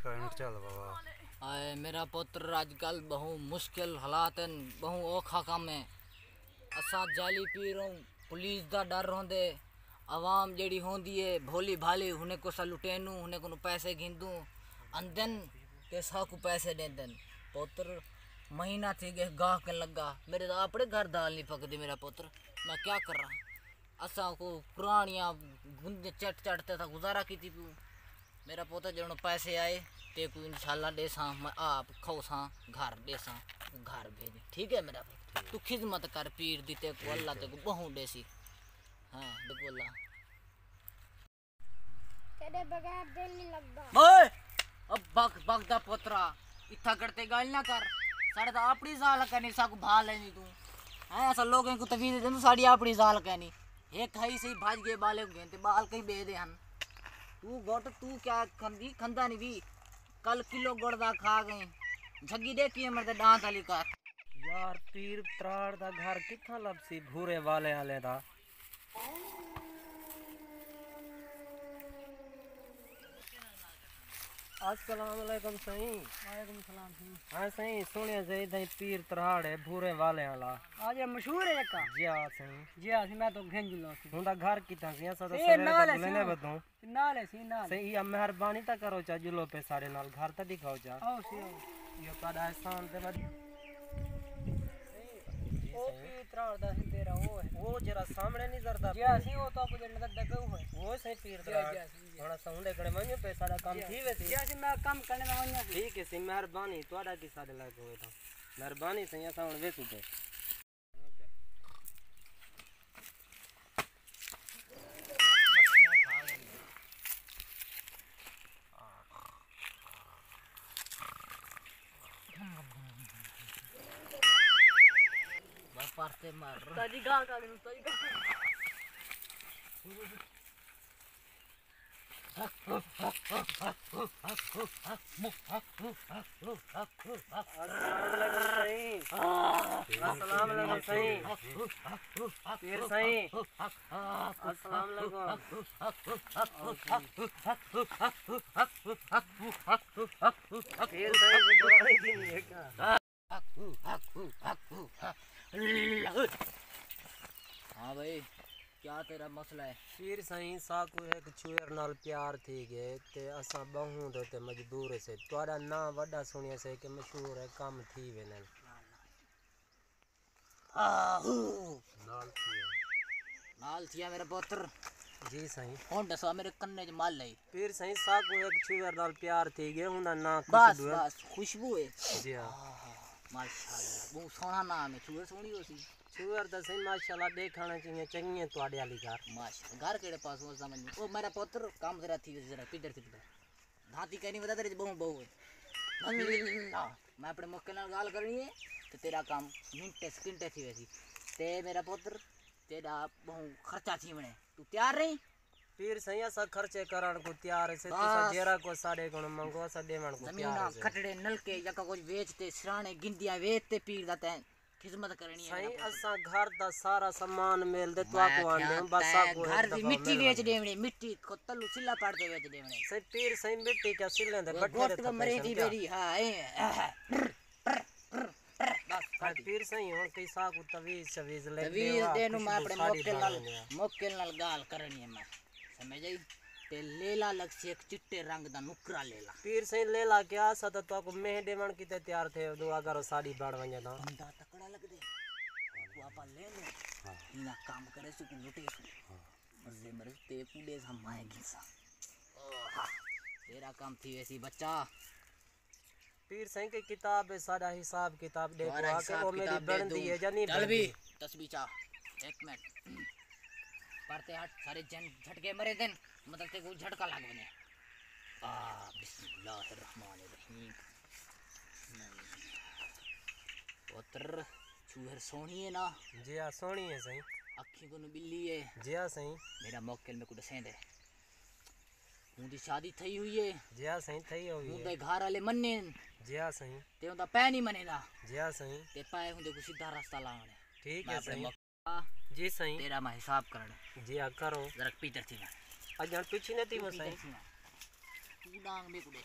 चल बाबा आए मेरा पुत्र आजकल बहु मुश्किल हालात हैं, बहु औखा काम है। असा जाली पी रहा हूँ, पुलिस का डर रोंदे, आवाम जड़ी होंदी है भोली भाली, उन्हें को सा लुटेनू, उन्हें को पैसे गिंदू अंदन ते साकू पैसे देंदन। पुत्र महीना थी गए गाह के लगा, मेरे तो अपने घर दाल नहीं पकती मेरा पुत्र, मैं क्या कर रहा। असा को पुरानियाँ गुंदे चट चटते था गुजारा की थी। मेरा पुत्र जो पैसे आए ते को इंशाल्लाह दे सा, मैं आप खाओ सा घर दे सा, घर भेज। ठीक है मेरा पुत्र, तू खिदमत कर पीर दी ते को अल्लाह ते को बहु देसी। हाँ देखो अल्लाह तेरे बगैर दिल नहीं लगता। ओए अब बगदा पुत्रा इतना करते गाल ना कर, सारे तो अपनी जाल कहनी सा को भा लेनी तू है। ऐसा लोगों को तवीज दे साड़ी अपनी जाल कहनी एक हई से भाज गए बाले गए ते बाल कहीं बे दे हन। तू गोट तू क्या खंदी खंदा नहीं भी, कल किलो गुड़दा खा गई झग्गी देखी मरते डांत वाली का। यार पीर त्राड़ दा घर किथा लबसी भूरे वाले आले दा। अस्सलाम वालेकुम सही। वालेकुम सलाम जी। हां सही सुने जे इधर पीर त्राड़ है भूरे वाले आला। आज ये मशहूर है का जी हां सही। जी हां मैं तो घेंज लो सी हुंदा घर किथा सी असा तो ए, सवेरे नाल तक है लेने सी। बदो नाल है सी नाल सही या मेहरबानी ता करो चा जुलो पे सारे नाल घर ता दिखाओ जा। आओ सी यो ताड़ा एहसान दे बद ओ पी त्राड़ दा सी तेरा वो जरा सामने नहीं जरदा जी हां सी वो तो को जन लग गऊ है वो सही पीर जी त्राड़ जी हुन सौंदे कड़े वणो पे सारा काम थी वैसे जी हां सी मैं काम करने में वन्या सी। ठीक है सी मेहरबानी तोड़ा की सारे लायक होए तो मेहरबानी सही असा हुन वेसू पे पारते मार ताजी गा का ताजी गा अस्सलाम वालेकुम सही पीर सही अस्सलाम वालेकुम पीर सही गुजारा ही नहीं है क्या। हाँ भाई क्या तेरा मसला है। पीर सही साकू एक छुएर नाल प्यार थी गए ते असा बहु दे ते मजबूर से तोड़ा ना वड्डा सुनिया से कि मशहूर है काम थी वेनन नाल थिया मेरा पुत्र जी सही कौन दसा मेरे कन्ने च माल लाई। पीर सही साकू एक छुएर नाल प्यार थी गए हुंदा ना बस खुशबू है। बस खुशबू है। जी हां माशाल्लाह बहुत सोहना नाम है, छुए सोहनी होसी। छुएर दा सही माशाल्लाह देखना चाहिए चंगे तोड़े वाली घर माशाल्लाह घर केड़े पास हो समझ में। ओ मेरा पुत्र काम जरा थी जरा पिदर थी धाती कहनी बता तेरे बहु बहु है। मैं अपने मौके नाल गाल करनी है तो तेरा काम मिनटे सेकंडे थी वैसी ते मेरा पुत्र तेरा बहु खर्चा थी बने तू तैयार रही। पीर सही असा खर्चे करण को तैयार है से तुसा जेरा को साडे को मंगो असा देवण को तैयार है। जमीन खटड़े नलके या कुछ बेचते सराणे गिंदियां वेचते पीर दा तैं खिदमत करनी है। सही असा घर दा सारा सामान मेल दे तो को आन दे बस को घर दी मिट्टी बेच देवनी, मिट्टी को तल्लू सिला पाड़ दे बेच देवनी। सही पीर सही मिट्टी क्या सिले दे बट्टे गोट को मरी थी मेरी हां बस पीर सही हुन कई सा को तवीज सवीज ले तवीज देनु मैं अपने मौके नाल गाल करनी है। मैं समझ आई ते लेला लग से एक चिट्टे रंग दा नुकरा लेला। पीर सही लेला क्या सा तो को मेह देवण की तैयार थे दो अगर साड़ी बाड़ वने दा बंदा तकड़ा लग दे तू आपा ले ले। हां इना काम करे सु लुटे सु मजे मरे ते पुले सा माएगी सा। ओ तेरा काम थी वैसी बच्चा। पीर सही की किताब है सारा हिसाब किताब देखो आके वो मेरी बनदी है या नहीं चल भी तस्बीह चा एक मिनट पढ़ते हट सारे जन झटके मरे दिन मतलब ते को झटका लग बने। बिस्मिल्लाहिर्रहमानिर्रहीम। पुत्र छुहर सोनी है ना। जी हां सोनी है सही। अखी को न बिल्ली है। जी हां सही। मेरा मौके में कुछ सेंदे उनकी शादी थई हुई है। जी हां सही थई हुई है। उनके घर वाले मन्ने जी हां सही। ते उनका पै नहीं मनेदा। जी हां सही। ते पाए उनके को सीधा रास्ता लावणे। ठीक है सही। जी सही। तेरा मैं हिसाब करने। जी हां करो जरा पीतर थी ना अजन पीछे नहीं थी मैं सही। तू डांग में कुड़े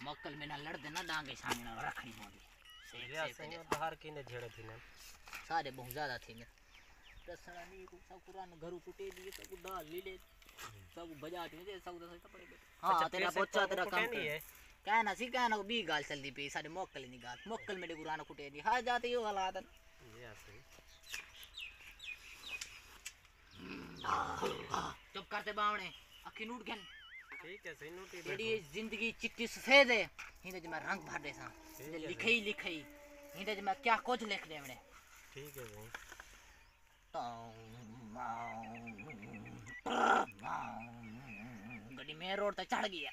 मक्कल में ना लड़ देना डांगे सामने रखनी पौंदी या सही तो हर किने झेड़े थी ना सारे बहुत ज्यादा थे दसना नहीं को सब कुरान घर टूटे दिए सब डाल ले ले सब बजा के सब दस पड़े हां तेरा बच्चा तेरा काम है कहना सी कहना को 20 गाल चलदी पे सारे मक्कल नहीं गाल मक्कल में कुरान कुटे दी हां जाते यो हालात या सही चुप करते बावणे अखी नूट गन ठीक है सही नोटी तेरी जिंदगी चिट्टी सफेद है हिंदे में रंग भर दे सा लिखई लिखई हिंदे में क्या कुछ लिख दे हमने ठीक है भाई गड्डी में रोड तक चढ़ गया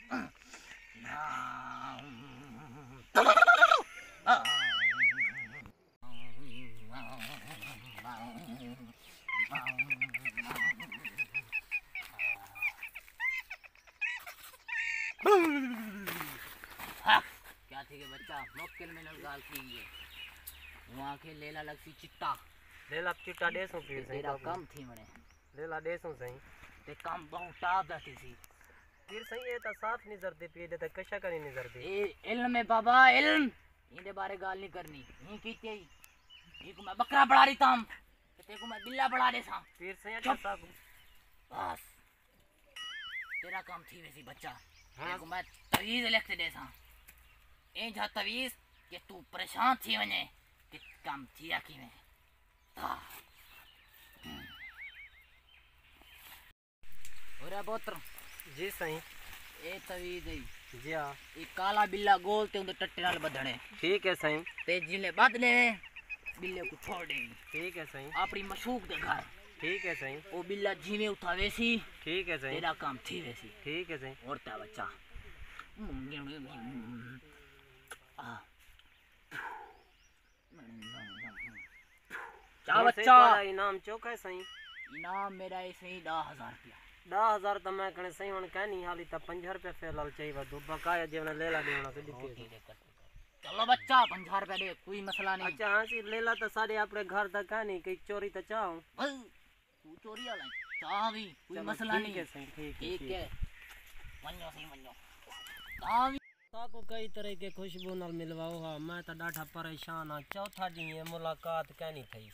क्या थी के बच्चा मक्कल में नलगाल थी ये वहाँ के लेला लगसी चिट्टा लेला चिट्टा देसो पीर सही तेरा कम थी मने लेला देसो सही ते कम बहुत टाप जाती थी पीर सही ये तो साफ नजर दे पीर दे कशा करी नजर दे ए इल्म है बाबा इल्म इनके बारे गाल नहीं करनी नहीं कीती ये को मैं बकरा बड़ा रही ताम ते को मैं बिल्ला बड़ा दे सा पीर सही अच्छा साहब बस तेरा काम थी वैसी बच्चा हाँ। तेरे को मैं तवीज लिख दे सा ए जा तवीज कि तू परेशान थी वने कि काम थिया की में ओरे पुत्र जी सही ए तवीज है जी हां ये काला बिल्ला गोल ते उंदे टट्टे नाल बधणे ठीक है सही ते जिले बदले बिल्ले को छोड़ देंगे ठीक है सही अपनी मशूक दे घर ठीक है सही वो बिल्ला झीमे उठावे सी ठीक है सही तेरा काम थी वैसी ठीक है सही और त्या बच्चा क्या बच्चा इनाम चौका है सही इनाम मेरा ऐसे ही 10,000 रुपया 10,000 तो मैं कने सही हुन कहनी हाली तो 50 रुपया फेलाल चाहिए दो बकाया जेवना लेला देवना से दित्ती चलो बच्चा 50 रुपया दे कोई मसला नहीं अच्छा हाँ सी लेला तो सारे अपने घर तक कहनी कि चोरी तो चाहूं तू चोरी वाला चाह भी कोई मसला नहीं ठीक है सही ठीक है मन्नो सही मन्नो चाह भी साको कई तरह के खुशबू नाल मिलवाओ हा मैं तो डाठा परेशान हां चौथा दिन ये मुलाकात कहनी थई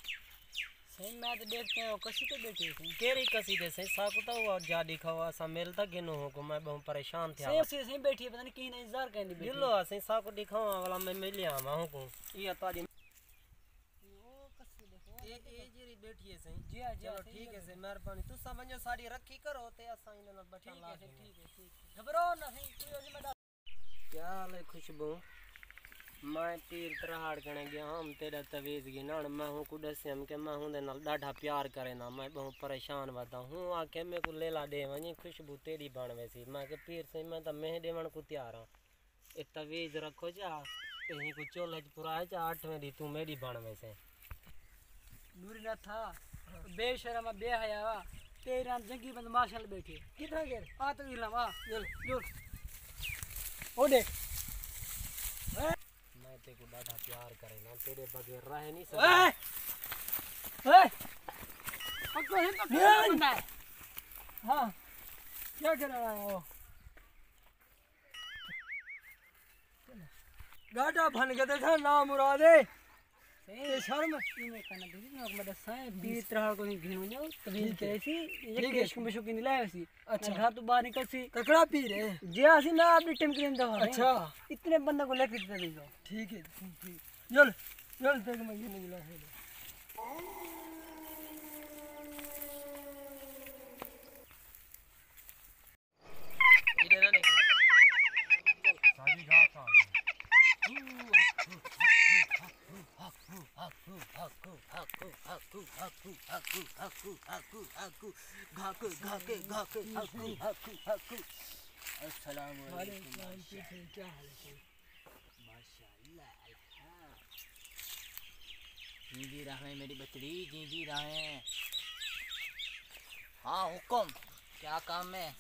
सही मैं तो देखते हो कसी तो बैठे थे केरी कसी दे सही साको तो वो जाडी खवा सा मिल तक गिनो हो को मैं बहुत परेशान था सही बैठी है पता नहीं कहीं इंतजार करनी बैठी जिलो सही साको दिखावा वाला मैं मिलिया वहां को ये तारी ये जेरी बैठी है सही जी हां चलो ठीक है से मेहरबानी तू समझो साड़ी रखी करो ते असा इन ना बैठा ला ठीक है घबराओ ना सही कोई जिम्मेदार क्या हाल है खुशबू मैं तीर तराड़ कने गया हम तेरा तवीज गिनान मैं हूँ को दस्यम के मैं हूँ दे नाल डाढ़ा प्यार करे ना मैं बहुत परेशान वदा हूँ आके मैं को लेला दे वनी खुशबू तेरी बन वैसी मैं के पीर से मैं तो मेह देवन को तैयार हां ए तवीज रखो जा कहीं को चोलज पुराए जा 8वें दी तू मेरी बन वैसे दूरी ना था बेशरम बेहया तेरा जंगी बंद मार्शल बैठे कितना गेर आ तो इलाम आ चल जोर ओ देख मैं ते को डाढ़ा प्यार करे ना तेरे बगैर रह नहीं ए सकता ए पक्को है बंदा है हां क्या कर रहा है वो गाटा बन के देखा ना मुरादे ये शर्म इने कना दे ना मदद साए पीर तरह को घिनो जाओ तभी कैसी ये केश को मशो की नहीं लाया सी अच्छा घर तो बाहर निकल सी ककड़ा पी रे जे आसी ना अपनी टीम के अंदर अच्छा इतने बंदे को लेके दे दो ठीक है ठीक चल चल देख मैं ये नहीं ला है इधर ना साजी गा का अस्सलाम वालेकुम क्या हाल है माशाअल्लाह जींदी रहे मेरी बचड़ी जींदी रहे हाँ हुक्म क्या काम है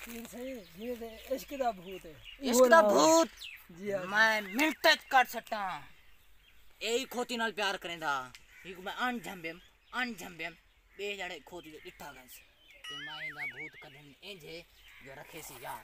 तीन सही ये इश्क दा भूत है इसका भूत जी हां मैं मिनट कर सकता यही खोती नाल प्यार करेंदा एक मैं अनझंबेम बे जड़े खोती दे इट्ठा गए ते मैं इंदा भूत कदन इंजे जो रखे सी यार